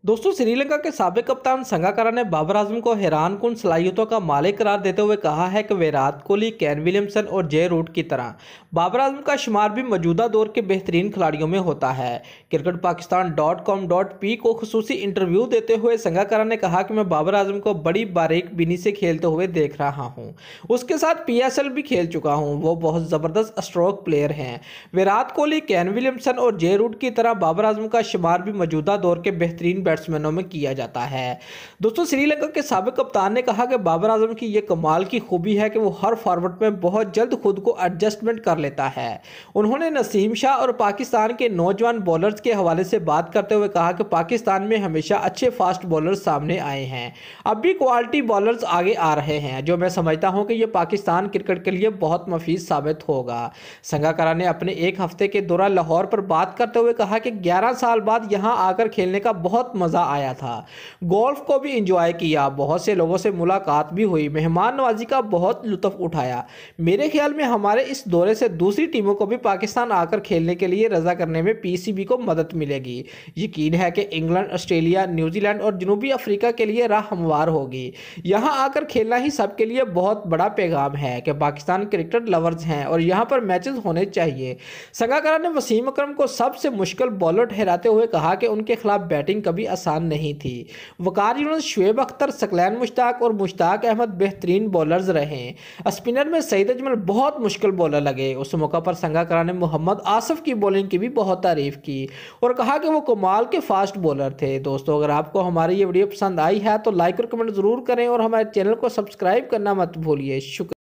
दोस्तों, श्रीलंका के साबिक कप्तान संगाकारा ने बाबर आजम को हैरान कुन सलाहियतों का मालिक करार देते हुए कहा है कि विराट कोहली, केन विलियमसन और जे रूट की तरह बाबर आजम का शुमार भी मौजूदा दौर के बेहतरीन खिलाड़ियों में होता है। क्रिकेट पाकिस्तान.com.p को खुसूसी इंटरव्यू देते हुए संगाकारा ने कहा कि मैं बाबर आजम को बड़ी बारीक बीनी से खेलते हुए देख रहा हूं। उसके साथ PSL भी खेल चुका हूं। वो बहुत ज़बरदस्त स्ट्रोक प्लेयर हैं। विराट कोहली, केन विलियमसन और जे रूट की तरह बाबर आजम का शुमार भी मौजूदा दौर के बेहतरीन बैट्समैनों में किया जाता है। दोस्तों, श्रीलंका के साबिक कप्तान ने कहा कि बाबर आजम की यह कमाल की खूबी है कि वो हर फॉर्मेट में बहुत जल्द खुद को एडजस्टमेंट कर लेता है। उन्होंने नसीम शाह और पाकिस्तान के नौजवान बॉलर्स के हवाले से बात करते हुए कहा कि पाकिस्तान में हमेशा अच्छे फास्ट बॉलर्स सामने आए हैं। अब भी क्वालिटी बॉलर्स आगे आ रहे हैं, जो मैं समझता हूं कि यह पाकिस्तान क्रिकेट के लिए बहुत मुफीद साबित होगा। संगाकारा ने अपने एक हफ्ते के दौरान लाहौर पर बात करते हुए कहा कि 11 साल बाद यहां आकर खेलने का बहुत मजा आया था। गोल्फ को भी एंजॉय किया, बहुत से लोगों से मुलाकात भी हुई, मेहमान नवाजी का बहुत लुत्फ उठाया। मेरे ख्याल में हमारे इस दौरे से दूसरी टीमों को भी पाकिस्तान आकर खेलने के लिए रजा करने में PCB को मदद मिलेगी। यकीन है कि इंग्लैंड, ऑस्ट्रेलिया, न्यूजीलैंड और जनूबी अफ्रीका के लिए राह हमवार होगी। यहां आकर खेलना ही सबके लिए बहुत बड़ा पैगाम है कि पाकिस्तान क्रिकेट लवर्स हैं और यहां पर मैचेस होने चाहिए। संगाकारा ने वसीम अकरम को सबसे मुश्किल बॉलर ठहराते हुए कहा कि उनके खिलाफ बैटिंग कभी आसान नहीं थी। वकार यूनुस, शुएब अख्तर, सकलैन मुश्ताक और मुश्ताक अहमद बेहतरीन बॉलर्स रहे। स्पिनर में सईद अजमल बहुत मुश्किल बॉलर लगे। उस मौका पर संगाकारा ने मोहम्मद आसिफ की बॉलिंग की भी बहुत तारीफ की और कहा कि वो कमाल के फास्ट बॉलर थे। दोस्तों, अगर आपको हमारी ये वीडियो पसंद आई है तो लाइक और कमेंट जरूर करें और हमारे चैनल को सब्सक्राइब करना मत भूलिए। शुक्रिया।